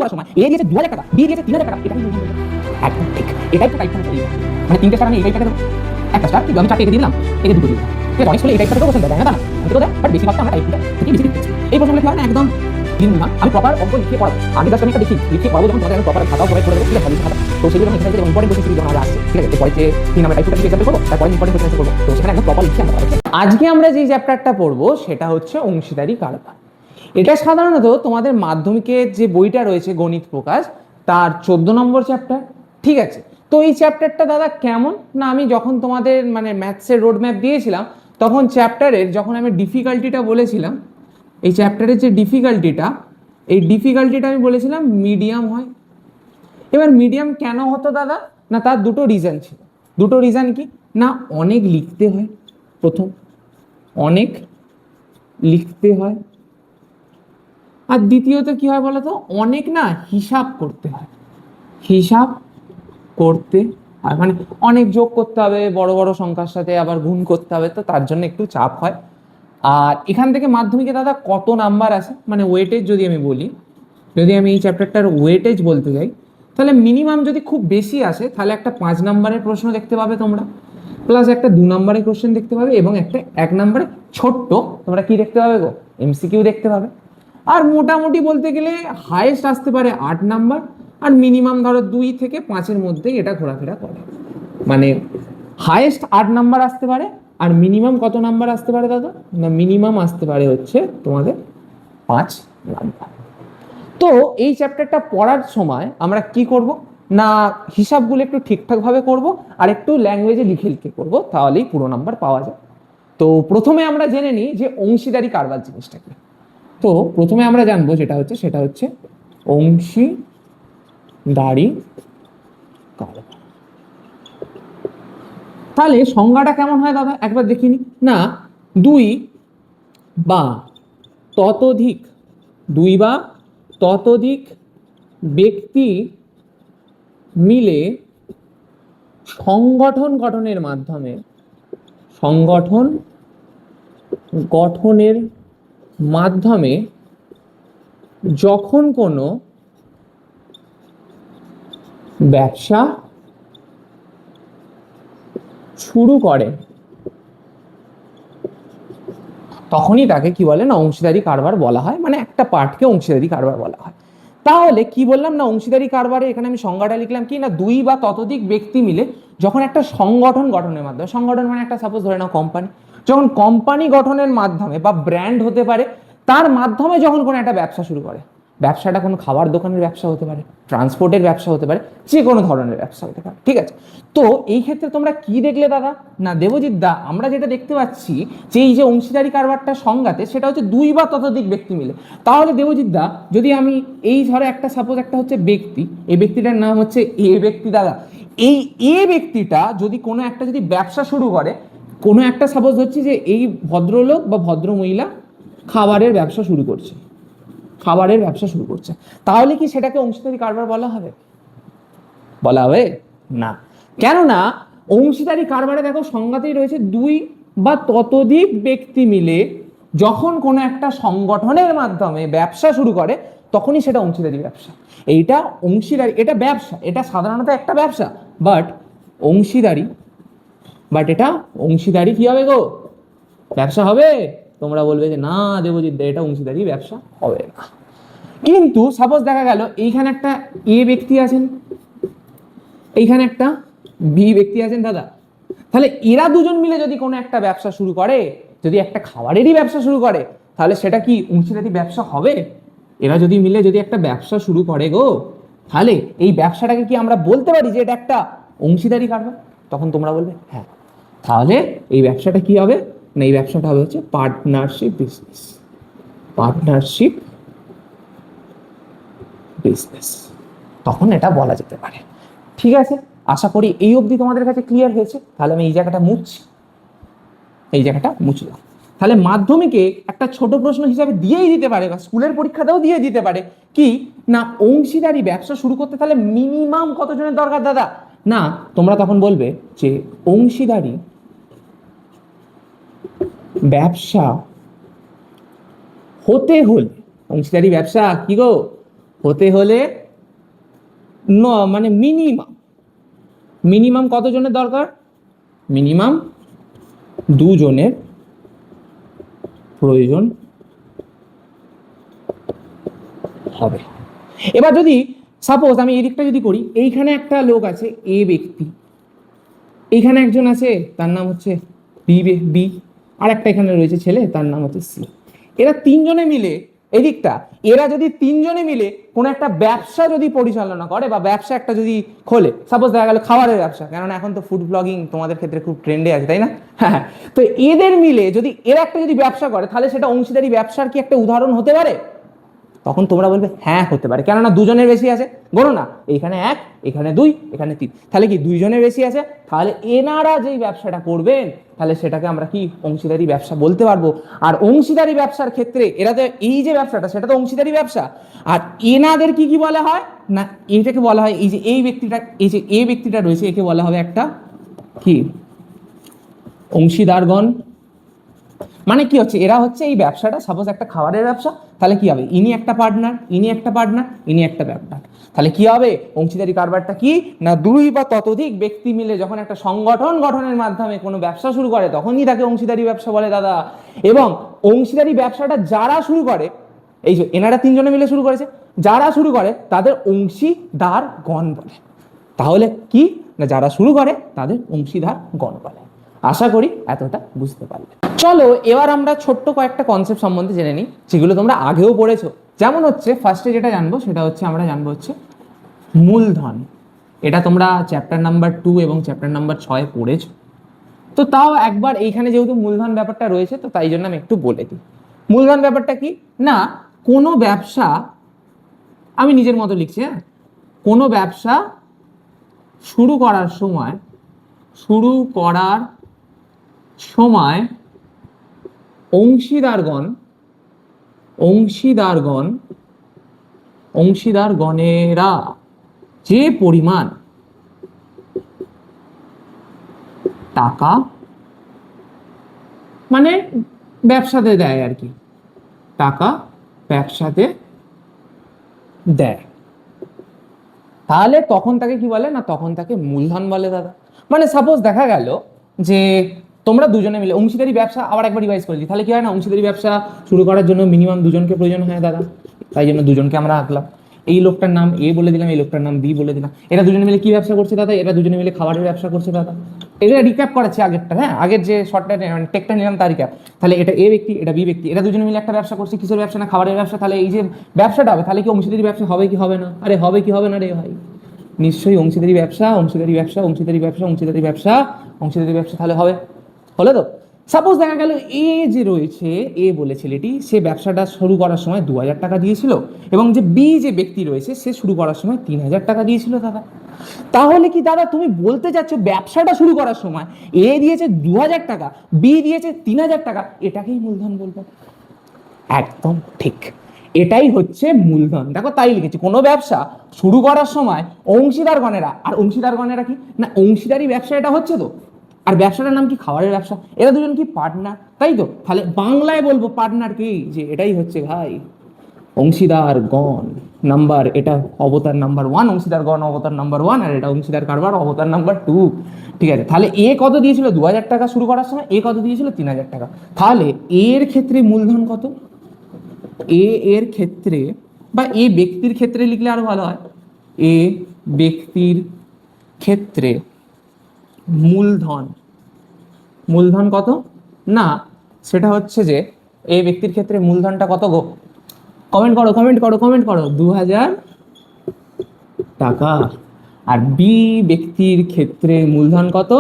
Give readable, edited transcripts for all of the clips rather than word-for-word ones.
করার সময় এ দিয়েছে 2000 টাকা, বি দিয়েছে 3000 টাকা, এটা কি একদম ঠিক। এটাই তো টাইপ করে মানে তিনটে স্টার আমি এই টাইপটা দেবো, একটা স্টার কিন্তু আমি 4টে একে দিলাম, একে দুটো দিলাম। ঠিক আছে, অনেক সময় এই টাইপটা দেবো, দেয় না তো দেয়, বাট বেশি ভাগটা আমরা টাইপটা থেকে বেশি দিচ্ছি। এই প্রশ্নগুলো কি হয় না একদম দিন না, আমি প্রপার অঙ্ক লিখে পড়াবো, আগে জাস্ট আমি একটা দেখি লিখে পড়াবো, যখন তোমাদের আমি প্রপার খাতাও করে করে দেবো, ঠিক আছে খাতা। তো সেগুলো আমি এখানে ইম্পর্টেন্ট কোশ্চেন যখন আমরা আসছে, ঠিক আছে, পরে যে 3 নাম্বার টাইপটা এক্সাম্পল করবো, তারপরে ইম্পর্টেন্ট কোশ্চেন করবো, তো সেখানে একদম প্রপার লিখে আমরা পারবো। আজকে আমরা যে চ্যাপ্টারটা পড়বো সেটা হচ্ছে অংশীদারি কারবার। এটা সাধারণত তোমাদের মাধ্যমিকের যে বইটা রয়েছে গণিত প্রকাশ, তার 14 নম্বর চ্যাপ্টার। ঠিক আছে, তো এই চ্যাপ্টারটা দাদা কেমন না, আমি যখন তোমাদের মানে ম্যাথসের রোড ম্যাপ দিয়েছিলাম তখন চ্যাপ্টারের যখন আমি ডিফিকাল্টিটা বলেছিলাম, এই চ্যাপ্টারের যে ডিফিকাল্টিটা, এই ডিফিকাল্টিটা আমি বলেছিলাম মিডিয়াম হয়। এবার মিডিয়াম কেন হতো দাদা না, তার দুটো রিজন ছিল। দুটো রিজন কি না, অনেক লিখতে হয়, প্রথম অনেক লিখতে হয়, আর দ্বিতীয়ত কি হয় বলতো, অনেক না হিসাব করতে হয়, হিসাব করতে হয়, মানে অনেক যোগ করতে হবে বড় বড় সংখ্যার সাথে, আবার গুণ করতে হবে, তো তার জন্য একটু চাপ হয়। আর এখান থেকে মাধ্যমিকে দাদা কত নাম্বার আছে, মানে ওয়েটেজ যদি আমি বলি, যদি আমি এই চ্যাপ্টারটার ওয়েটেজ বলতে যাই, তাহলে মিনিমাম যদি খুব বেশি আসে তাহলে একটা 5 নাম্বারের প্রশ্ন দেখতে পাবে তোমরা, প্লাস একটা 2 নাম্বারের কোশ্চেন দেখতে পাবে, এবং একটা 1 নাম্বারে ছোট্ট তোমরা কি দেখতে পাবে গো, এমসিকিউ দেখতে পাবে। আর মোটামুটি বলতে গেলে হাইয়েস্ট আসতে পারে 8 নাম্বার, আর মিনিমাম ধরো 2 থেকে 5-এর মধ্যেই এটা ঘোরাফেরা করে, মানে হাইয়েস্ট 8 নাম্বার আসতে পারে, আর মিনিমাম কত নাম্বার আসতে পারে দাদা না, মিনিমাম আসতে পারে হচ্ছে তোমাদের 5 নাম্বার। তো এই চ্যাপ্টারটা পড়ার সময় আমরা কি করব না, হিসাবগুলো একটু ঠিকঠাকভাবে করব, আর একটু ল্যাঙ্গুয়েজে লিখে লিখে করব, তাহলেই পুরো নাম্বার পাওয়া যায়। তো প্রথমে আমরা জেনে নিই যে অংশীদারি কারবার জিনিসটা কি। তো প্রথমে আমরা জানবো যেটা হচ্ছে সেটা হচ্ছে অংশীদারি কারবার। তাহলে সংজ্ঞাটা কেমন হয় দাদা একবার দেখিনি না, দুই বা ততোধিক, দুই বা ততোধিক ব্যক্তি মিলে সংগঠন গঠনের মাধ্যমে, সংগঠন গঠনের মাধ্যমে যখন কোনো ব্যবসা শুরু করে তখনই তাকে কি বলে না, অংশীদারি কারবার বলা হয়, মানে একটা পার্টকে অংশীদারি কারবার বলা হয়। তাহলে কি বললাম না, অংশীদারি কারবারে এখানে আমি সংজ্ঞাটা লিখলাম কি না, দুই বা ততোধিক ব্যক্তি মিলে যখন একটা সংগঠন গঠনের মাধ্যমে, সংগঠন মানে একটা সাপোজ ধরে নাও কোম্পানি, যখন কোম্পানি গঠনের মাধ্যমে বা ব্র্যান্ড হতে পারে, তার মাধ্যমে যখন কোনো একটা ব্যবসা শুরু করে, ব্যবসাটা কোনো খাবার দোকানের ব্যবসা হতে পারে, ট্রান্সপোর্টের ব্যবসা হতে পারে, যে কোনো ধরনের ব্যবসা হতে পারে। ঠিক আছে, তো এই ক্ষেত্রে তোমরা কি দেখলে দাদা না, দেবজিৎ দা আমরা যেটা দেখতে পাচ্ছি যে এই যে অংশীদারি কারবারটা সংজ্ঞাতে সেটা হচ্ছে দুই বা ততোধিক ব্যক্তি মিলে। তাহলে দেবজিৎ দা যদি আমি এই ধরো একটা সাপোজ একটা হচ্ছে ব্যক্তি, এই ব্যক্তিটার নাম হচ্ছে এ ব্যক্তি দাদা, এই এ ব্যক্তিটা যদি কোনো একটা যদি ব্যবসা শুরু করে, কোনো একটা সাপোজ হচ্ছে যে এই ভদ্রলোক বা ভদ্র মহিলা খাবারের ব্যবসা শুরু করছে, খাবারের ব্যবসা শুরু করছে, তাহলে কি সেটাকে অংশীদারি কারবার বলা হবে? বলা হবে না। কেননা অংশীদারি কারবারে দেখো সংজ্ঞাতেই রয়েছে দুই বা ততোধিক ব্যক্তি মিলে যখন কোনো একটা সংগঠনের মাধ্যমে ব্যবসা শুরু করে তখনই সেটা অংশীদারি ব্যবসা। এইটা অংশীদারি, এটা ব্যবসা, এটা সাধারণত একটা ব্যবসা, বাট অংশীদারি, বাট এটা অংশীদারি কি হবে গো, ব্যবসা হবে? তোমরা বলবে যে না দেবজিৎ দা এটা অংশীদারি ব্যবসা হবে না। কিন্তু সাপোজ দেখা গেল এইখানে একটা এ ব্যক্তি আছেন, এইখানে একটা বি ব্যক্তি আছেন দাদা, তাহলে এরা দুজন মিলে যদি কোনো একটা ব্যবসা শুরু করে, যদি একটা খাবারেরই ব্যবসা শুরু করে, তাহলে সেটা কি অংশীদারি ব্যবসা হবে? এরা যদি মিলে যদি একটা ব্যবসা শুরু করে গো, তাহলে এই ব্যবসাটাকে কি আমরা বলতে পারি যে এটা একটা অংশীদারি কারবার? তখন তোমরা বলবে হ্যাঁ। তাহলে এই ব্যবসাটা কি হবে না, এই ব্যবসাটা হবে হচ্ছে পার্টনারশিপ বিজনেস, পার্টনারশিপ বিজনেস, তখন এটা বলা যেতে পারে। ঠিক আছে, আশা করি এই অবধি তোমাদের কাছে ক্লিয়ার হয়েছে। তাহলে আমি এই জায়গাটা মুছছি, এই জায়গাটা মুছলাম। তাহলে মাধ্যমিকে একটা ছোট প্রশ্ন হিসাবে দিয়েই দিতে পারে, বা স্কুলের পরীক্ষাতেও দিয়ে দিতে পারে কি না, অংশীদারি ব্যবসা শুরু করতে তাহলে মিনিমাম কতজনের দরকার দাদা না, তোমরা তখন বলবে যে অংশীদারি ব্যবসা হতে হলে, অংশীদারি ব্যবসা কি গো হতে হলে মানে মিনিমাম কতজনের দরকার? মিনিমাম 2 জনের প্রয়োজন হবে। এবার যদি সাপোজ আমি এই দিকটা যদি করি, এইখানে একটা লোক আছে এ ব্যক্তি, এইখানে একজন আছে তার নাম হচ্ছে বি, আর একটা এখানে রয়েছে ছেলে তার নাম হচ্ছে সি। এরা তিনজনে মিলে এই দিকটা, এরা যদি তিনজনে মিলে কোনো একটা ব্যবসা যদি পরিচালনা করে বা ব্যবসা একটা যদি খোলে, সাপোজ দেখা গেল খাবারের ব্যবসা, কেননা এখন তো ফুড ব্লগিং তোমাদের ক্ষেত্রে খুব ট্রেন্ডে আছে, তাই না? হ্যাঁ, তো এদের মিলে যদি এরা একটা যদি ব্যবসা করে, তাহলে সেটা অংশীদারি ব্যবসার কি একটা উদাহরণ হতে পারে? তখন তোমরা বলবে হ্যাঁ হতে পারে, কেননা দুজনের বেশি আছে। বলো না, এখানে 1, এখানে 2, এখানে 3, তাহলে কি 2 জনের বেশি আছে, তাহলে এনারা যেই ব্যবসাটা করবেন তাহলে সেটাকে আমরা কি অংশীদারি ব্যবসা বলতে পারবো। আর অংশীদারি ব্যবসার ক্ষেত্রে এরা তো এই যে ব্যবসাটা সেটা তো অংশীদারি ব্যবসা, আর এনাদের কি কি বলা হয় না, এটাকে বলা হয় এই যে এই ব্যক্তিটা রয়েছে একে বলা হবে একটা কি অংশীদারগণ। মানে কি হচ্ছে, এরা হচ্ছে এই ব্যবসাটা, সাপোজ একটা খাবারের ব্যবসা, তাহলে কি হবে, ইনি একটা পার্টনার, ইনি একটা পার্টনার, ইনি একটা পার্টনার, তাহলে কি হবে অংশীদারি কারবারটা কি না 2 বা ততোধিক ব্যক্তি মিলে যখন একটা সংগঠন গঠনের মাধ্যমে কোনো ব্যবসা শুরু করে তখনই তাকে অংশীদারি ব্যবসা বলে দাদা। এবং অংশীদারি ব্যবসাটা যারা শুরু করে, এই যে এনারা 3 জনে মিলে শুরু করেছে, যারা শুরু করে তাদের অংশীদারগণ বলে। তাহলে কি না, যারা শুরু করে তাদের অংশীদারগণ বলে। আশা করি এতটা বুঝতে পারলে। চলো এবার আমরা ছোট্ট কয়েকটা কনসেপ্ট সম্বন্ধে জেনে নিই, যেগুলো তোমরা আগেও পড়েছো। যেমন হচ্ছে ফার্স্টে যেটা জানবো সেটা হচ্ছে আমরা জানবো হচ্ছে মূলধন। এটা তোমরা চ্যাপ্টার নাম্বার 2 এবং চ্যাপ্টার নাম্বার 6 পড়েছো। তো তাও একবার এইখানে যেহেতু মূলধন ব্যাপারটা রয়েছে, তো তাই জন্য আমি একটু বলে দিই। মূলধন ব্যাপারটা কি না, কোনো ব্যবসা, আমি নিজের মতো লিখছি, হ্যাঁ, কোনো ব্যবসা শুরু করার সময় অংশীদারগণেরা যে পরিমাণ টাকা মানে ব্যবসাতে দেয় আর কি, টাকা ব্যবসাতে দেয়, তাহলে তখন তাকে কি বলে না, তখন তাকে মূলধন বলে দাদা। মানে সাপোজ দেখা গেল যে তোমরা দুজনে মিলে অংশীদারি ব্যবসা, আবার একবার রিভাইজ করে দিই, তাহলে কি হয় না, অংশীদারি ব্যবসা শুরু করার জন্য মিনিমাম 2 জনকে প্রয়োজন হয় দাদা, তাই জন্য 2 জনকে আমরা আঁকলাম। এই লোকটার নাম এ বলে দিলাম, এই লোকটার নাম বি বলে দিলাম। এরা দুজনে মিলে কি ব্যবসা করছে দাদা, এরা দুজনে মিলে খাবারের ব্যবসা করছে দাদা। এটা রিক্যাপ করাচ্ছি আগেরটা, হ্যাঁ, আগের যে শর্টটা মানে টেকটা নিলাম তার রিক্যাপ। তাহলে এটা এ ব্যক্তি, এটা বি ব্যক্তি, এরা দুজনে মিলে একটা ব্যবসা করছে, কিসের ব্যবসা না খাবারের ব্যবসা। তাহলে এই যে ব্যবসাটা হবে, তাহলে কি অংশীদারি ব্যবসা হবে কি হবে না? আরে হবে কি হবে না রে ভাই, নিশ্চয়ই অংশীদারি ব্যবসা, অংশীদারি ব্যবসা, অংশীদারি ব্যবসা, অংশীদারি ব্যবসা, অংশীদারি ব্যবসা, তাহলে হবে, হলো তো। সাপোজ দেখা গেল এ যে রয়েছে, এ বলে ছেলেটি, সে ব্যবসাটা শুরু করার সময় 2000 টাকা দিয়েছিল, এবং যে বি যে ব্যক্তি রয়েছে সে শুরু করার সময় 3000 টাকা দিয়েছিল দাদা। তাহলে কি দাদা তুমি বলতে চাচ্ছ ব্যবসাটা শুরু করার সময় এ দিয়েছে 2000 টাকা, বি দিয়েছে 3000 টাকা, এটাকেই মূলধন বলবো? একদম ঠিক, এটাই হচ্ছে মূলধন। দেখো তাই লিখেছি, কোনো ব্যবসা শুরু করার সময় অংশীদারগণেরা, আর অংশীদারগণেরা কি না, অংশীদারি ব্যবসা এটা হচ্ছে তো, আর ব্যবসাটার নাম কি খাবারের ব্যবসা, এরা দুজন কি পার্টনার, তাই তো। তাহলে বাংলায় বলবো পার্টনার কি, যে এটাই হচ্ছে ভাই অংশীদারগণ। নাম্বার এটা অবতার নাম্বার 1, অংশীদারগণ অবতার নাম্বার 1, আর এটা অংশীদার কারবার অবতার নাম্বার 2। ঠিক আছে, তাহলে এ কত দিয়েছিল 2000 টাকা শুরু করার সময়, এ কত দিয়েছিল 3000 টাকা। তাহলে এর ক্ষেত্রে মূলধন কত, এ এর ক্ষেত্রে বা এ ব্যক্তির ক্ষেত্রে লিখলে আরো ভালো হয়, এ ব্যক্তির ক্ষেত্রে মূলধন কত না, সেটা হচ্ছে যে এ ব্যক্তির ক্ষেত্রে মূলধনটা কত গো, কমেন্ট করো 2000 টাকা। আর বি ব্যক্তির ক্ষেত্রে মূলধন কত,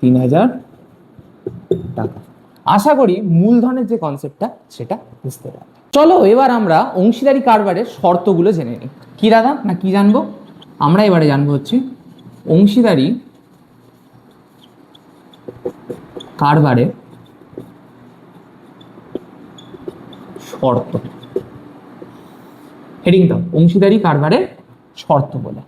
3000 টাকা। আশা করি মূলধনের যে কনসেপ্টটা সেটা বুঝতে পারবে। চলো এবার আমরা অংশীদারি কারবারের শর্তগুলো জেনে নিই। কি দাদা না কি জানবো, আমরা এবারে জানবো হচ্ছে অংশীদারি কারবারের শর্ত। হেডিং দাও, অংশীদারি কারবারের শর্ত বলে।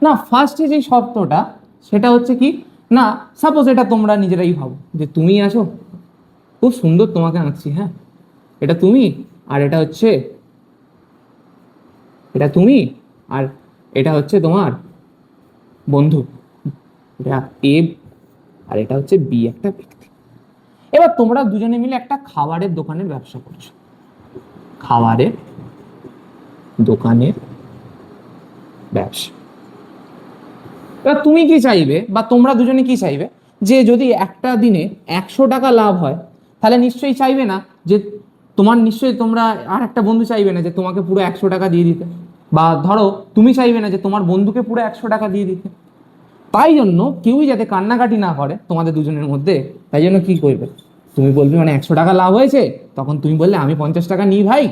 না ফার্স্টে যে শর্তটা সেটা হচ্ছে কি না, সাপোজ এটা তোমরা নিজেরাই ভাবো যে তুমি আছো, খুব সুন্দর তোমাকে আঁকছি, হ্যাঁ, এটা তুমি আর এটা হচ্ছে এটা তুমি, আর এটা হচ্ছে তোমার বন্ধু, এটা এ, আর এটা হচ্ছে বি, একটা ব্যক্তি। এবার তোমরা দুজনে মিলে একটা খাবারের দোকানের ব্যবসা করছো, খাবারের দোকানের ব্যবসা। এবার তুমি কি চাইবে, বা তোমরা দুজনে কি চাইবে, যে যদি একটা দিনে 100 টাকা লাভ হয়, তাহলে নিশ্চয়ই চাইবে না যে তোমার, নিশ্চয়ই তোমরা আর একটা বন্ধু চাইবে না যে তোমাকে পুরো 100 টাকা দিয়ে দিতে, বা ধরো তুমি চাইবে না যে তোমার বন্ধুকে পুরো 100 টাকা দিয়ে দিতে। তাই জন্য কেউই যাতে কান্নাকাটি না করে তোমাদের দুজনের মধ্যে, তাই জন্য কি করবে, তুমি বলবে মানে 100 টাকা লাভ হয়েছে, তখন তুমি বললে আমি 50 টাকা নিই ভাই,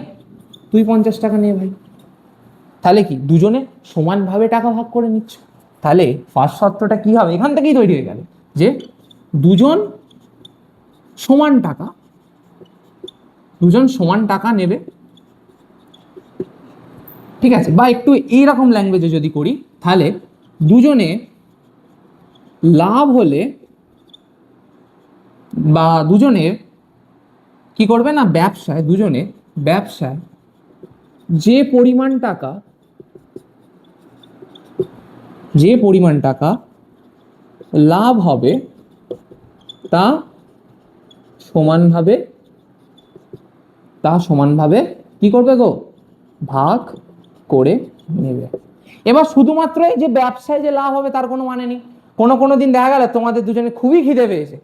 তুই 50 টাকা নে ভাই। তাহলে কি দুজনে সমানভাবে টাকা ভাগ করে নিচ্ছ। তাহলে ফার্স্ট শর্তটা কি হবে, এখান থেকেই তৈরি হয়ে গেল যে দুজন সমান টাকা, দুজন সমান টাকা নেবে, ঠিক আছে। বা একটু এইরকম ল্যাঙ্গুয়েজে যদি করি, তাহলে দুজনে লাভ হলে, বা দুজনে কি করবে না, ব্যবসায়, দুজনে ব্যবসায় যে পরিমাণ টাকা, যে পরিমাণ টাকা লাভ হবে তা সমানভাবে, তা সমানভাবে কি করবে গো, ভাগ করে নেবে। এবার শুধুমাত্র এই যে ব্যবসায় যে লাভ হবে তার কোনো মানে নেই। কোনো কোনো দিন দেখা গেল তোমাদের দুজনে খুবই খিদে পেয়েছে,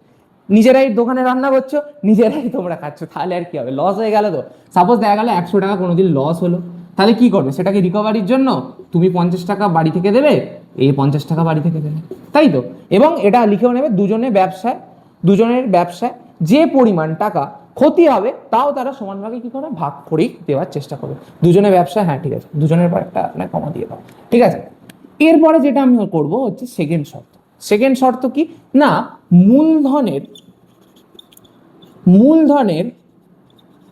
নিজেরাই দোকানে রান্না করছো, নিজেরাই তোমরা খাচ্ছ, তাহলে আর কি হবে, লস হয়ে গেল তো। সাপোজ দেখা গেল 100 টাকা কোনোদিন লস হলো, তাহলে কি করবে, সেটাকে রিকভারির জন্য তুমি 50 টাকা বাড়ি থেকে দেবে, এই 50 টাকা বাড়ি থেকে দেবে, তাই তো। এবং এটা লিখেও নেবে, দুজনে ব্যবসায়, দুজনের ব্যবসায় যে পরিমাণ টাকা ক্ষতি হবে তাও তারা সমানভাবে কি করে, ভাগ করেই দেওয়ার চেষ্টা করবে। দুজনের ব্যবসা, হ্যাঁ ঠিক আছে, দুজনের পর একটা আপনার কমা দিয়ে দাও, ঠিক আছে। এরপরে যেটা আমি করব হচ্ছে সেকেন্ড শর্ত। সেকেন্ড শর্ত কি না, মূলধনের, মূলধনের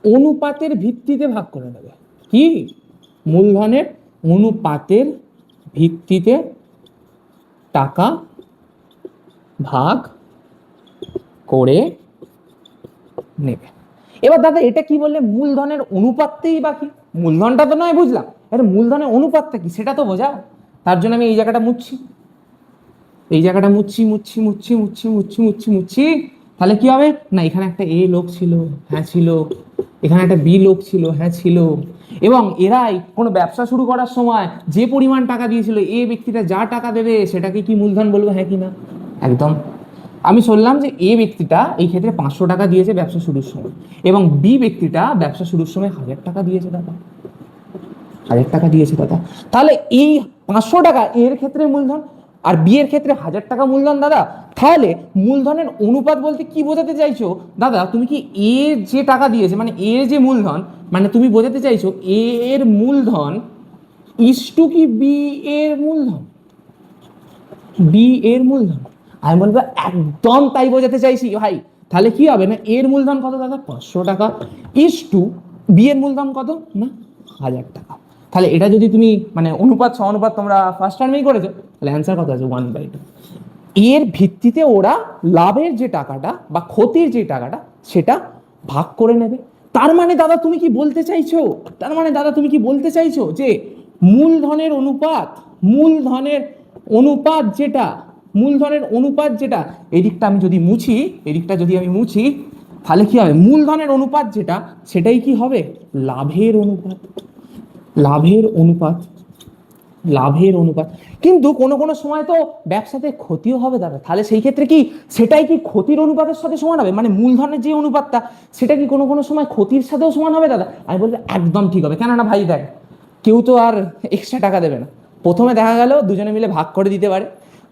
অনুপাতের ভিত্তিতে ভাগ করে নেবে। কি, মূলধনের অনুপাতের ভিত্তিতে টাকা ভাগ করে নেবে। এবার দাদা এটা কি বললে, মূলধনের অনুপাতটাই বাকি, মূলধনটা তো নয় বুঝলাম, এটা মূলধনের অনুপাতটা কি সেটা তো বোঝাও। তার জন্য আমি এই জায়গাটা মুছছি, এই জায়গাটা মুছছি মুছছি মুছছি মুছছি মুছছি মুছছি মুছছি। তাহলে কি হবে না, এখানে একটা এ লোক ছিল, হ্যাঁ ছিল, এখানে একটা বি লোক ছিল, হ্যাঁ ছিল, এবং এরাই কোনো ব্যবসা শুরু করার সময় যে পরিমাণ টাকা দিয়েছিল, এ ব্যক্তিটা যা টাকা দেবে সেটাকে কি মূলধন বলবো, হ্যাঁ কি না, একদম। আমি শুনলাম যে এ ব্যক্তিটা এই ক্ষেত্রে 500 টাকা দিয়েছে ব্যবসা শুরুর সময়, এবং বি ব্যক্তিটা ব্যবসা শুরুর সময় 1000 টাকা দিয়েছে দাদা, 1000 টাকা দিয়েছে দাদা। তাহলে এই 500 টাকা এর ক্ষেত্রে মূলধন, আর বি এর ক্ষেত্রে 1000 টাকা মূলধন দাদা। তাহলে মূলধনের অনুপাত বলতে কি বোঝাতে চাইছো দাদা, তুমি কি এ যে টাকা দিয়েছে মানে এ যে মূলধন, মানে তুমি বোঝাতে চাইছো এ এর মূলধন ইস্টু কি বি এর মূলধন, বি এর মূলধন। আমি বলবো একদম তাই বোঝাতে চাইছি ভাই। তাহলে কি হবে না, এর মূলধন কত দাদা, 500 টাকা, ইস্টু বি এর মূলধন কত না, 1000 টাকা। তাহলে এটা যদি তুমি মানে অনুপাত সমানুপাত তোমরা ফার্স্ট টার্মেই করেছো, তাহলে অ্যান্সার কত আছে, 1/2। এর ভিত্তিতে ওরা লাভের যে টাকাটা বা ক্ষতির যে টাকাটা সেটা ভাগ করে নেবে। তার মানে দাদা তুমি কি বলতে চাইছো, তার মানে দাদা তুমি কি বলতে চাইছো যে মূলধনের অনুপাত, মূলধনের অনুপাত যেটা, মূলধনের অনুপাত যেটা, এদিকটা আমি যদি মুছি, এদিকটা যদি আমি মুছি, তাহলে কি হবে, মূলধনের অনুপাত যেটা সেটাই কি হবে, লাভের অনুপাত, লাভের অনুপাত, লাভের অনুপাত। কিন্তু কোনো কোনো সময় তো ব্যবসাতে ক্ষতিও হবে দাদা, তাহলে সেই ক্ষেত্রে কি সেটাই কি ক্ষতির অনুপাতের সাথে সমান হবে, মানে মূলধনের যে অনুপাতটা সেটা কি কোনো কোনো সময় ক্ষতির সাথেও সমান হবে দাদা। আমি বলবো একদম ঠিক হবে, কেননা ভাই দেখ কেউ তো আর এক্সট্রা টাকা দেবে না, প্রথমে দেখা গেল দুজনে মিলে ভাগ করে দিতে পারে,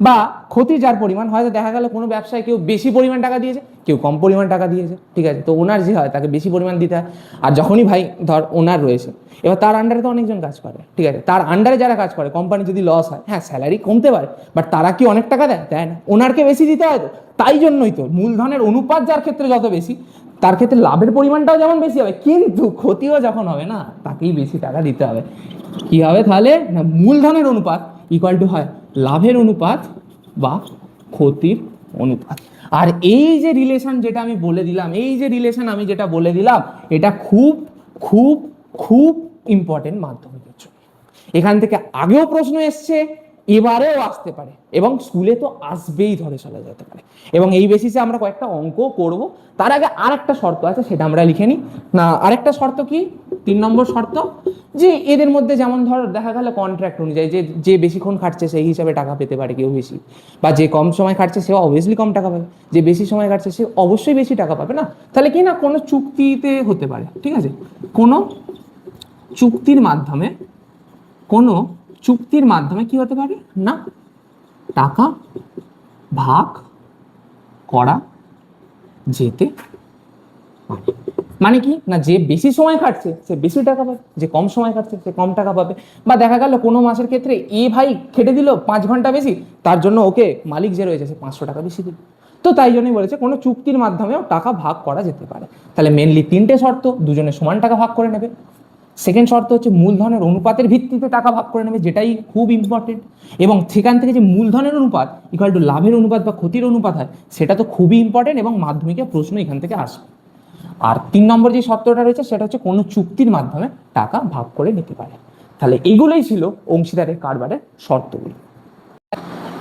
বা ক্ষতি যার পরিমাণ হয়তো দেখা গেল কোনো ব্যবসায় কেউ বেশি পরিমাণ টাকা দিয়েছে, কেউ কম পরিমাণ টাকা দিয়েছে, ঠিক আছে, তো ওনার যে হয় তাকে বেশি পরিমাণ দিতে হয়। আর যখনই ভাই ধর ওনার রয়েছে, এবার তার আন্ডারে তো অনেকজন কাজ করে, ঠিক আছে, তার আন্ডারে যারা কাজ করে, কোম্পানি যদি লস হয়, হ্যাঁ স্যালারি কমতে পারে, বাট তারা কি অনেক টাকা দেয়, দেয় না, ওনারকে বেশি দিতে হয়। তো তাই জন্যই তো মূলধনের অনুপাত যার ক্ষেত্রে যত বেশি, তার ক্ষেত্রে লাভের পরিমাণটাও যেমন বেশি হবে, কিন্তু ক্ষতিও যখন হবে না তাকেই বেশি টাকা দিতে হবে। কি হবে তাহলে না, মূলধনের অনুপাত ইকুয়াল টু হয় লাভের অনুপাত বা ক্ষতির অনুপাত। আর এই যে রিলেশন যেটা আমি বলে দিলাম, এই যে রিলেশন আমি যেটা বলে দিলাম, এটা খুব খুব খুব ইম্পর্টেন্ট মাধ্যমিকের জন্য। এখান থেকে আগেও প্রশ্ন এসছে, এবারেও আসতে পারে, এবং স্কুলে তো আসবেই, ধরে চলে যেতে পারে। এবং এই বেসিসে আমরা কয়েকটা অঙ্ক করব। তার আগে আর একটা শর্ত আছে, সেটা আমরা লিখে নিই না। আরেকটা শর্ত কি, 3 নম্বর শর্ত, যে এদের মধ্যে যেমন ধর দেখা গেল কন্ট্রাক্ট অনুযায়ী যে যে বেশিক্ষণ খাটছে সেই হিসাবে টাকা পেতে পারে কেউ বেশি, বা যে কম সময় খাটছে সে অবভিয়াসলি কম টাকা পাবে, যে বেশি সময় খাটছে সে অবশ্যই বেশি টাকা পাবে না। তাহলে কি না, কোনো চুক্তিতে হতে পারে, ঠিক আছে, কোনো চুক্তির মাধ্যমে, কোনো চুক্তির মাধ্যমে কি হতে পারে না, টাকা ভাগ করা যেতে পারে। মানে কি না, যে বেশি সময় খাটছে সে বেশি টাকা পাবে, যে কম সময় খাটছে সে কম টাকা পাবে। বা দেখা গেল কোনো মাসের ক্ষেত্রে এ ভাই খেটে দিল 5 ঘন্টা বেশি, তার জন্য ওকে মালিক যে রয়েছে সে 500 টাকা বেশি দিল। তো তাই জন্যই বলেছে কোনো চুক্তির মাধ্যমেও টাকা ভাগ করা যেতে পারে। তাহলে মেনলি 3টে শর্ত, দুজনে সমান টাকা ভাগ করে নেবে। সেকেন্ড শর্ত হচ্ছে মূলধনের অনুপাতের ভিত্তিতে টাকা ভাগ করে নেবে, যেটাই খুব ইম্পর্টেন্ট। এবং সেখান থেকে যে মূলধনের অনুপাত ইকুয়াল টু লাভের অনুপাত বা ক্ষতির অনুপাত হয়, সেটা তো খুবই ইম্পর্টেন্ট, এবং মাধ্যমিকের প্রশ্ন এখান থেকে আসবে। আর 3 নম্বর যে শর্তটা রয়েছে সেটা হচ্ছে কোনো চুক্তির মাধ্যমে টাকা ভাগ করে নিতে পারে। তাহলে এগুলোই ছিল অংশীদারি কারবারের শর্তগুলো।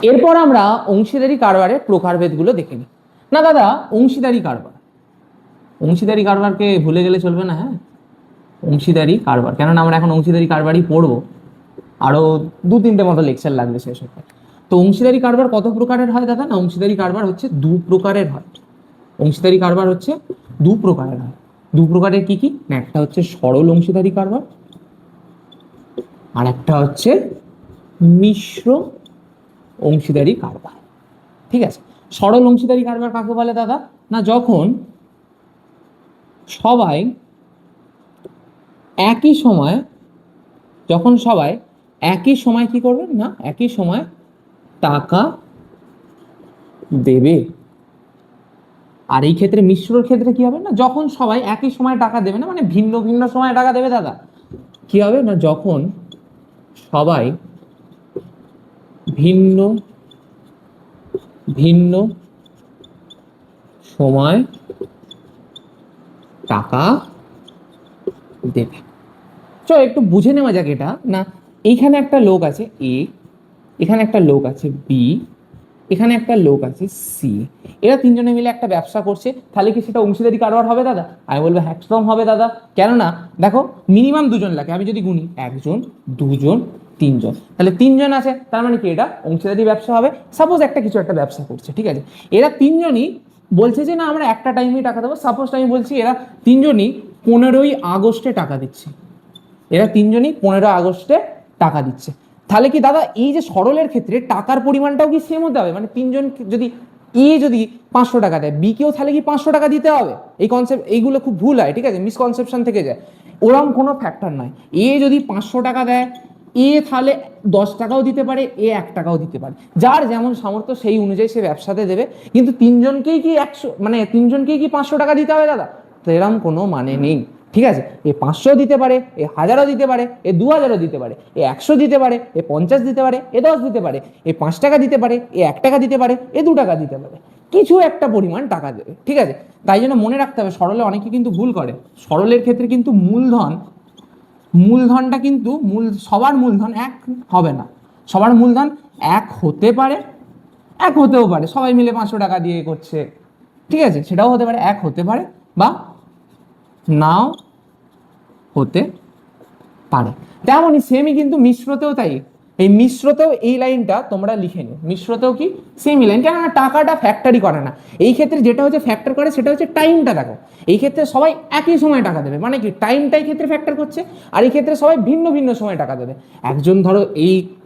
এরপর আমরা অংশীদারি কারবারের প্রকারভেদগুলো দেখে নিই। না দাদা, অংশীদারি কারবার, অংশীদারি কারবারকে ভুলে গেলে চলবে না। হ্যাঁ, অংশীদারি কারবার, কেননা আমরা এখন অংশীদারি কারবারই পড়বো, আরো 2-3টে মতো লেকচার লাগবে শেষ হতে। তো অংশীদারি কারবার কত প্রকারের হয় দাদা? না, অংশীদারি কারবার হচ্ছে 2 প্রকারের হয়। অংশীদারি কারবার হচ্ছে 2 প্রকারের হয়। 2 প্রকারের কি কি না, একটা হচ্ছে সরল অংশীদারি কারবার, আর একটা হচ্ছে মিশ্র অংশীদারি কারবার। ঠিক আছে, সরল অংশীদারি কারবার কাকে বলে দাদা? না, যখন সবাই একই সময়, যখন সবাই একই সময় কি করবে না, একই সময় টাকা দেবে। আর এই ক্ষেত্রে মিশ্রর ক্ষেত্রে কি হবে না, যখন সবাই একই সময় টাকা দেবে না, মানে ভিন্ন ভিন্ন সময় টাকা দেবে দাদা। কি হবে না, যখন সবাই ভিন্ন ভিন্ন সময় টাকা দেবে। চলো একটু বুঝে নেওয়া যাক এটা। না, এইখানে একটা লোক আছে এ, এখানে একটা লোক আছে বি, এখানে একটা লোক আছে সি, এরা 3জনে মিলে একটা ব্যবসা করছে। তাহলে কি সেটা অংশীদারি কারবার হবে দাদা? আমি বলবো একদম হবে দাদা। কেননা দেখো, মিনিমাম 2জন লাগে। আমি যদি গুনি 1 জন 2 জন 3 জন, তাহলে 3জন আছে, তার মানে কি এটা অংশীদারি ব্যবসা হবে। সাপোজ একটা কিছু একটা ব্যবসা করছে, ঠিক আছে, এরা 3জনই বলছে যে না আমরা একটা টাইমেই টাকা দেবো। সাপোজ আমি বলছি এরা 3জনই 15ই আগস্টে টাকা দিচ্ছে, এরা 3জনই 15 আগস্টে টাকা দিচ্ছে। তাহলে কি দাদা, এই যে সরলের ক্ষেত্রে টাকার পরিমাণটাও কি সেম হতে হবে? মানে 3জন যদি যদি 500 টাকা দেয়, বি কেও তাহলে কি 500 টাকা দিতে হবে? এই কনসেপ্ট, এইগুলো খুব ভুল হয়, ঠিক আছে, মিসকনসেপশন থেকে যায়। ওরকম কোনো ফ্যাক্টর নয়। যদি 500 টাকা দেয়, তাহলে 10 টাকাও দিতে পারে, 1 টাকাও দিতে পারে, যার যেমন সামর্থ্য সেই অনুযায়ী সে ব্যবসাতে দেবে। কিন্তু 3জনকেই কি 100, মানে 3জনকেই কি 500 টাকা দিতে হবে দাদা? তো এরকম কোনো মানে নেই, ঠিক আছে। 500 দিতে পারে, 1000ও দিতে পারে, 2000ও দিতে পারে, 100 দিতে পারে, 50 দিতে পারে, 10 দিতে পারে, 5 টাকা দিতে পারে, 1 টাকা দিতে পারে, 2 টাকা দিতে পারে, কিছু একটা পরিমাণ টাকা দেবে, ঠিক আছে। তাই জন্য মনে রাখতে হবে, সরলে অনেকে কিন্তু ভুল করে। সরলের ক্ষেত্রে কিন্তু মূলধনটা কিন্তু সবার মূলধন এক হবে না। সবার মূলধন এক হতে পারে, এক হতেও পারে, সবাই মিলে 500 টাকা দিয়ে করছে, ঠিক আছে, সেটাও হতে পারে, এক হতে পারে বা নাও হতে পারে। তেমনই সেমই কিন্তু মিশ্রতেও তাই। এই মিশ্রতেও এই লাইনটা তোমরা লিখে নিও, মিশ্রতেও কি সেমই লাইন, কেন টাকাটা ফ্যাক্টরি করে না। এই ক্ষেত্রে যেটা হচ্ছে ফ্যাক্টর করে সেটা হচ্ছে টাইমটা। দেখো, এই ক্ষেত্রে সবাই একই সময় টাকা দেবে, মানে কি টাইমটা এই ক্ষেত্রে ফ্যাক্টর করছে, আর এই ক্ষেত্রে সবাই ভিন্ন ভিন্ন সময় টাকা দেবে। একজন ধরো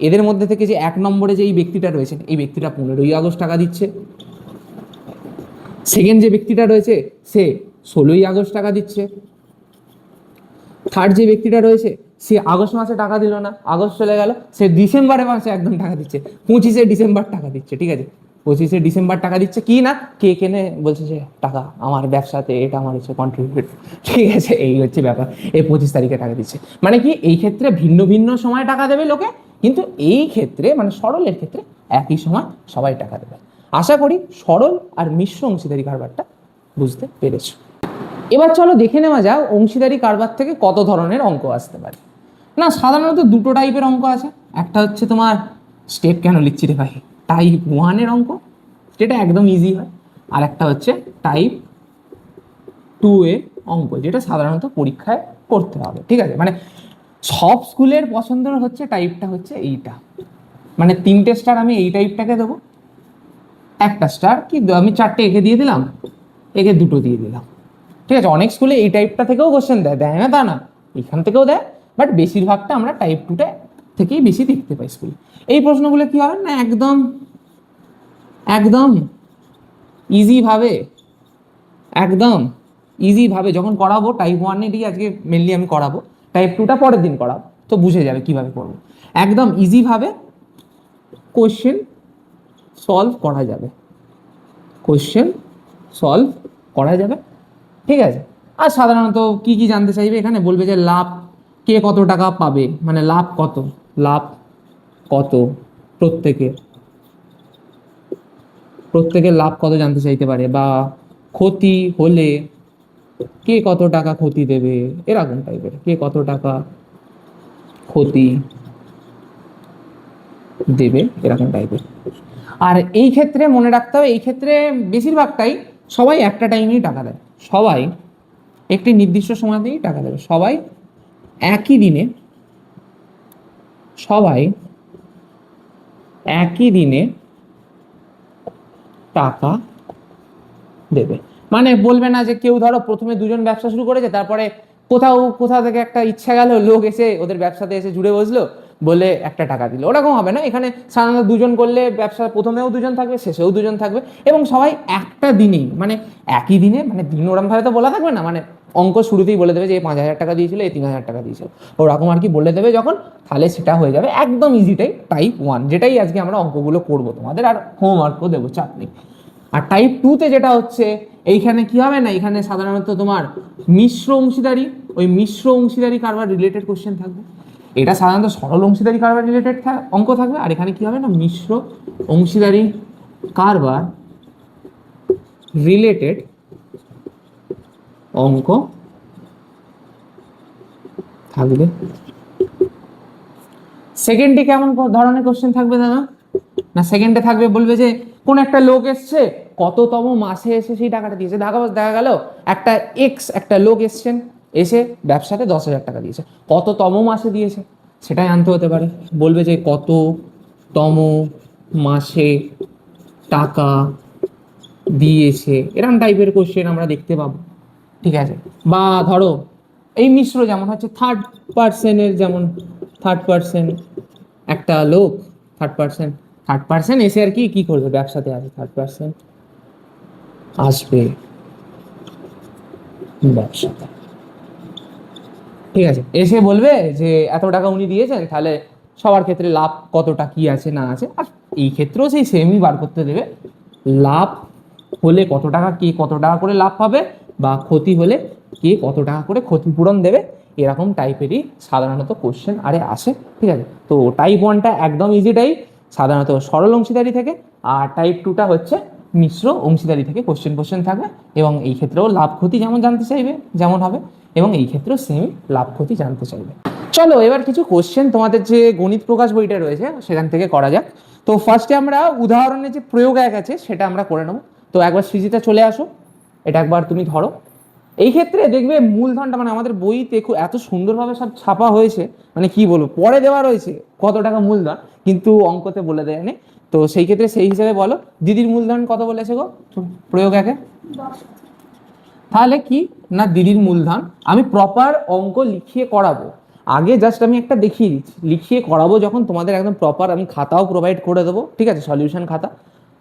এদের মধ্যে থেকে যে 1 নম্বরে যে এই ব্যক্তিটা রয়েছে, এই ব্যক্তিটা 15ই আগস্ট টাকা দিচ্ছে। সেকেন্ড যে ব্যক্তিটা রয়েছে সে 16ই আগস্ট টাকা দিচ্ছে। থার্ড যে ব্যক্তিটা রয়েছে সে আগস্ট মাসে টাকা দিল না, আগস্ট চলে গেল, সে ডিসেম্বরে মাসে একদম টাকা দিচ্ছে, 25শে ডিসেম্বর টাকা দিচ্ছে, ঠিক আছে, 25শে ডিসেম্বর টাকা দিচ্ছে। কি না, কে কেনে বলছে যে টাকা আমার ব্যবসাতে, এটা আমার হচ্ছে কন্ট্রিবিউট, ঠিক আছে, এই হচ্ছে ব্যাপার। এই 25 তারিখে টাকা দিচ্ছে, মানে কি এই ক্ষেত্রে ভিন্ন ভিন্ন সময় টাকা দেবে লোকে, কিন্তু এই ক্ষেত্রে মানে সরলের ক্ষেত্রে একই সময় সবাই টাকা দেবে। আশা করি সরল আর মিশ্র অংশীদারি কারবারটা বুঝতে পেরেছো। এবার চলো দেখে নেওয়া যাক অংশীদারি কারবার থেকে কত ধরনের অঙ্ক আসতে পারে। না সাধারণত দুটো টাইপের অঙ্ক আছে, একটা হচ্ছে তোমার স্টেপ কেন লিখছি রে ভাই, টাইপ 1 এর অঙ্ক যেটা একদম ইজি হয়, আর একটা হচ্ছে টাইপ 2 এর অঙ্ক যেটা সাধারণত পরীক্ষায় করতে হবে। ঠিক আছে, মানে সব স্কুলের পছন্দের হচ্ছে টাইপটা হচ্ছে এইটা, মানে 3টে স্টার আমি এই টাইপটাকে দেবো, একটা স্টার কি আমি 4টে একে দিয়ে দিলাম, একে 2টো দিয়ে দিলাম। ঠিক আছে, অনেক স্কুলে এই টাইপটা থেকেও কোশ্চেন দেয়, দেয় না তা না, এখান থেকেও দেয়, বাট বেশিরভাগটা আমরা টাইপ 2টা থেকেই বেশি দেখতে পাই স্কুলে। এই প্রশ্নগুলো কি হবে না একদম একদম ইজি ভাবে, একদম ইজি ভাবে যখন করাবো টাইপ 1 আজকে মেনলি আমি করাবো, টাইপ 2টা পরের দিন করাবো, তো বুঝে যাবে কিভাবে করবো। একদম ইজি ভাবে কোশ্চেন সলভ করা যাবে, কোশ্চেন সলভ করা যাবে। ঠিক আছে, আর সাধারণত কি কি জানতে চাইবে এখানে, বলবে যে লাভ কে কত টাকা পাবে, মানে লাভ কত, লাভ কত, প্রত্যেকে প্রত্যেকের লাভ কত জানতে চাইতে পারে, বা ক্ষতি হলে কে কত টাকা ক্ষতি দেবে, এরকম টাইপের, কে কত টাকা ক্ষতি দেবে এরকম টাইপের। আর এই ক্ষেত্রে মনে রাখতে হবে, এই ক্ষেত্রে বেশিরভাগটাই সবাই একটা টাইমেই টাকা দেয়, সবাই একটি নির্দিষ্ট সময়তেই টাকা দেবে, সবাই একই দিনে, সবাই একই দিনে টাকা দেবে। মানে বলবে না যে কেউ ধরো প্রথমে দুজন ব্যবসা শুরু করেছে, তারপরে কোথাও থেকে একটা ইচ্ছা গেল, লোক এসে ওদের ব্যবসাতে এসে জুড়ে বসলো, বলে একটা টাকা দিল, ওরকম হবে না। এখানে সাধারণত দুজন করলে ব্যবসা প্রথমেও দুজন থাকবে, শেষেও দুজন থাকবে, এবং সবাই একটা দিনেই, মানে একই দিনে, মানে দিন ওরম ভাবে তো বলা থাকবে না, মানে অঙ্ক শুরুতেই বলে দেবে যে 5,000 টাকা দিয়েছিল, এই 3,000 টাকা দিয়েছিল, ওরকম আর কি বলে দেবে যখন, তাহলে সেটা হয়ে যাবে একদম ইজিটাই টাইপ 1, যেটাই আজকে আমরা অঙ্কগুলো করবো তোমাদের, আর হোমওয়ার্কও দেবো, চাপ নেই। আর টাইপ 2তে যেটা হচ্ছে, এইখানে কি হবে না, এখানে সাধারণত তোমার মিশ্র অংশীদারি, ওই মিশ্র অংশীদারি কারবার রিলেটেড কোশ্চেন থাকবে, এটা সাধারণত সরল অংশীদারি কারবার রিলেটেড অঙ্ক থাকবে, আর এখানে কি হবে না মিশ্র অংশীদারি কারবার রিলেটেড অঙ্ক থাকবে। সেকেন্ডে কেমন ধরনের কোশ্চেন থাকবে দাদা, না সেকেন্ডে থাকবে বলবে যে কোন একটা লোক এসছে, কততম মাসে এসে সেই টাকাটা দিয়েছে, দেখা গেল একটা একটা লোক এসছেন, এসে ব্যবসাতে 10,000 টাকা দিয়েছে, কততম মাসে দিয়েছে সেটাই আনতে হতে পারে, বলবে যে কততম মাসে টাকা দিয়েছে, এরকম টাইপের কোশ্চেন আমরা দেখতে পাবো। ঠিক আছে, বা ধরো এই মিশ্র যেমন হচ্ছে থার্ড পার্সনের, যেমন থার্ড পার্সন একটা লোক, থার্ড পার্সন এসে আর কি করবে, ব্যবসাতে আসে থার্ড পার্সন, আসবে ব্যবসাতে, ঠিক আছে, এসে বলবে যে এত টাকা উনি দিয়েছেন, তাহলে সবার ক্ষেত্রে লাভ কতটা কি আছে না আছে, আর এই ক্ষেত্রেও সেই সেমই বার করতে দেবে, লাভ হলে কত টাকা, কে কত টাকা করে লাভ পাবে, বা ক্ষতি হলে কে কত টাকা করে ক্ষতিপূরণ দেবে, এরকম টাইপেরই সাধারণত কোশ্চেন আরে আসে। ঠিক আছে, তো টাইপ 1টা একদম ইজি টাইপ, সাধারণত সরল অংশীদারি থেকে, আর টাইপ 2টা হচ্ছে মিশ্র অংশীদারি থেকে কোশ্চেন থাকবে, এবং এই ক্ষেত্রেও লাভ ক্ষতি যেমন জানতে চাইবে যেমন হবে, এবং এই ক্ষেত্রেও সেম লাভ ক্ষতি জানতে চাইবে। চলো এবার কিছু কোশ্চেন তোমাদের যে গণিত প্রকাশ বইটা রয়েছে সেখান থেকে করা যাক। তো ফার্স্টে আমরা উদাহরণের যে প্রয়োগ এক আছে সেটা আমরা করে নেবো। তো একবার সৃজিতা চলে আসো, এটা একবার তুমি ধরো। এই ক্ষেত্রে দেখবে মূলধনটা, মানে আমাদের বইতে এত সুন্দরভাবে সব ছাপা হয়েছে, মানে কি বলবো, পরে দেওয়া রয়েছে কত টাকা মূলধন, কিন্তু অঙ্কতে বলে দেয়নি। তো সেই ক্ষেত্রে সেই হিসাবে বলো দিদির মূলধন কত বলেছে গো প্রয়োগ একে, তাহলে কি না দিদির মূলধন, আমি প্রপার অঙ্ক লিখিয়ে করাবো, আগে জাস্ট আমি একটা দেখিয়ে দিচ্ছি, লিখিয়ে করাবো যখন তোমাদের একদম প্রপার, আমি খাতাও প্রোভাইড করে দেবো, ঠিক আছে, সলিউশন খাতা।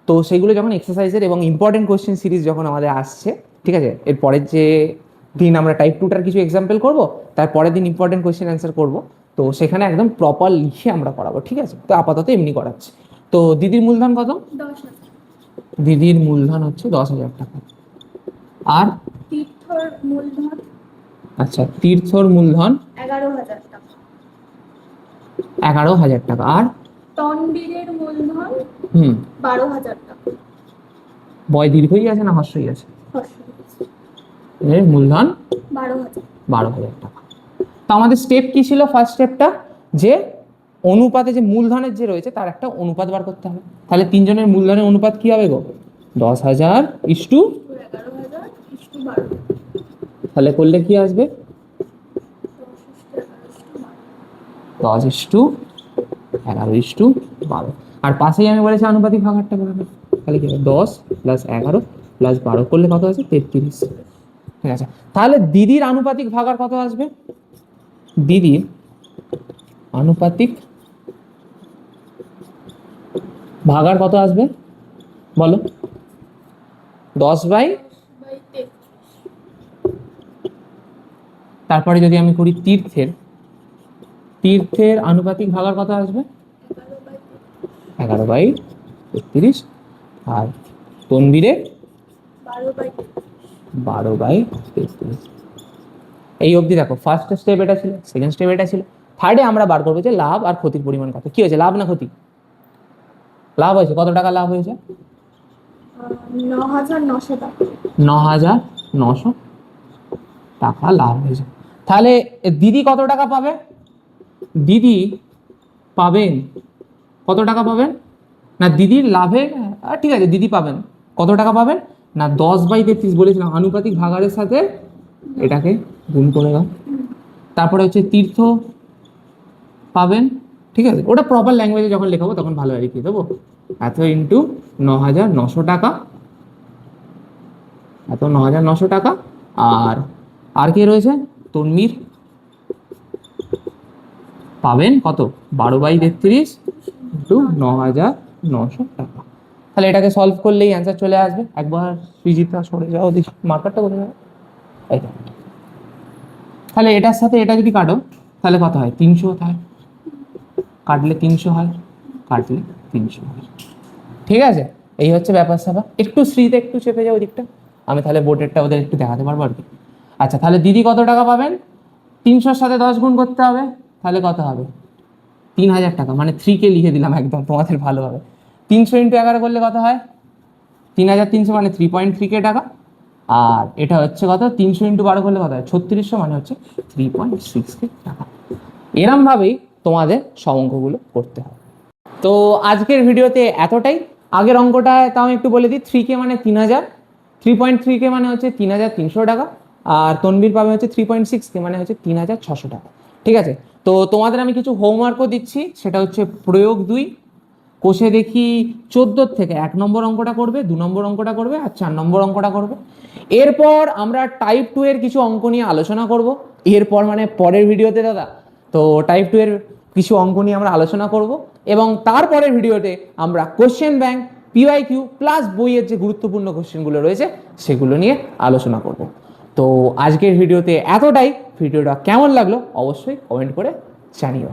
তো সেগুলো যখন এক্সারসাইজের এবং ইম্পর্টেন্ট কোশ্চেন সিরিজ যখন আমাদের আসছে, ঠিক আছে, এর পরের যে দিন আমরা টাইপ 2টার কিছু এক্সাম্পল করবো, তার পরের দিন ইম্পর্টেন্ট কোশ্চেন অ্যান্সার করবো, তো সেখানে একদম প্রপার লিখে আমরা করাবো। ঠিক আছে, তো আপাতত এমনি করাচ্ছি। তো দিদির মূলধন কত, দিদির মূলধন হচ্ছে 10,000 টাকা, আর তীর্থর মূলধন, আচ্ছা তীর্থর মূলধন 11,000 টাকা, 11,000 টাকা, আর তন্বীরের মূলধন 12,000 টাকা, বয় দীর্ঘই আছে না হর্ষই আছে, এর মূলধন 12,000, 12,000 টাকা। আমাদের স্টেপ কি ছিল? ফার্স্ট স্টেপটা যে অনুপাতে যে মূলধনের যে রয়েছে তার একটা অনুপাত বার করতে হবে। তাহলে তিনজনের মূলধনের অনুপাত কি হবে গো? 10,000 ইস্টু 11,000 ইস্টু 12। তাহলে করলে কি আসবে? 10 ইস্টু 11 ইস্টু 10 ইস্টু 11 ইস্টু 12। আর পাশেই আমি বলেছি আনুপাতিক ভাগারটা করে দেবো। তাহলে কি হবে? 10 প্লাস 11 প্লাস 12 করলে কত আছে? 33। ঠিক আছে, তাহলে দিদির আনুপাতিক ভাগার কত আসবে? দিদির আনুপাতিক ভাগার কত আসবে বলো? 10/, বাই 33। তারপরে যদি আমি করি তীর্থের আনুপাতিক ভাগার কত আসবে? 11/33। আর তনবীরের 12/33। এই অবধি দেখো, ফার্স্ট স্টেপ এটা ছিল, সেকেন্ড স্টেপ এটা ছিল, থার্ডে আমরা বার করবো যে লাভ আর ক্ষতির পরিমাণ কত। কি হয়েছে, লাভ না ক্ষতি? লাভ হয়েছে, কত টাকা লাভ হয়েছে? 9,900 টাকা। 9,900 টাকা লাভ হয়েছে। তাহলে দিদি কত টাকা পাবে? দিদি পাবেন কত টাকা পাবেন? না দিদির লাভের, ঠিক আছে, দিদি পাবেন কত টাকা পাবেন? না 10/33 বলেছিলাম, আনুপাতিক ভাগাড়ের সাথে এটাকে গুণ করে দাও। তারপরে হচ্ছে তীর্থ পাবেন, ঠিক আছে, ওটা প্রপার ল্যাঙ্গুয়েজে যখন লেখাবো তখন ভালো লিখে দেবো। এত ইন্টু 9,900 টাকা, এত 9,900 টাকা। আর কে রয়েছে? তন্মীর পাবেন কত? 12/33 ইন্টু 9,900 টাকা। তাহলে এটাকে সলভ করলেই অ্যান্সার চলে আসবে। একবার সৃজিতা সরে যাও, দেখি মার্কারটা কোথায় যাবে। তাহলে এটার সাথে এটা যদি কাটো তাহলে কত হয়? 300 হয়, কাটলে 300 হয়, কাটলে 300 হয়। ঠিক আছে, এই হচ্ছে ব্যাপার স্যাপার। একটু শ্রীতে একটু চেপে যাও দিকটা, আমি তাহলে বোর্ডেরটা ওদের একটু দেখাতে পারবো আর কি। আচ্ছা, তাহলে দিদি কত টাকা পাবেন? 300-র সাথে 10 গুণ করতে হবে, তাহলে কত হবে? 3,000 টাকা। মানে 3K লিখে দিলাম একদম তোমাদের ভালোভাবে। 300 ইন্টু 11 করলে কত হয়? 3,300, মানে 3.3K টাকা। আর এটা হচ্ছে কত? 300 ইন্টু 12 করলে কত হয়? 3600, মানে হচ্ছে 3.6K টাকা। এরমভাবেই তোমাদের সব অঙ্কগুলো করতে হবে। তো আজকের ভিডিওতে এতটাই। আগের অঙ্কটা তাও একটু বলে দিই। 3K মানে 3,000, 3.3K মানে হচ্ছে 3,300 টাকা, আর তনবীর পাবে হচ্ছে 3.6K মানে হচ্ছে 3,600 টাকা। ঠিক আছে, তো তোমাদের আমি কিছু হোমওয়ার্কও দিচ্ছি, সেটা হচ্ছে প্রয়োগ 2 কোষে দেখি 14 থেকে 1 নম্বর অঙ্কটা করবে, 2 নম্বর অঙ্কটা করবে, আর 4 নম্বর অঙ্কটা করবে। এরপর আমরা টাইপ 2 এর কিছু অঙ্ক নিয়ে আলোচনা করব। এরপর মানে পরের ভিডিওতে দাদা, তো টাইপ 2 এর কিছু অঙ্ক নিয়ে আমরা আলোচনা করব, এবং তারপরের ভিডিওতে আমরা কোশ্চেন ব্যাংক, পিওয়াইকিউ প্লাস বইয়ের যে গুরুত্বপূর্ণ কোশ্চেনগুলো রয়েছে সেগুলো নিয়ে আলোচনা করব। তো আজকের ভিডিওতে এতটাই। ভিডিওটা কেমন লাগলো অবশ্যই কমেন্ট করে জানিও।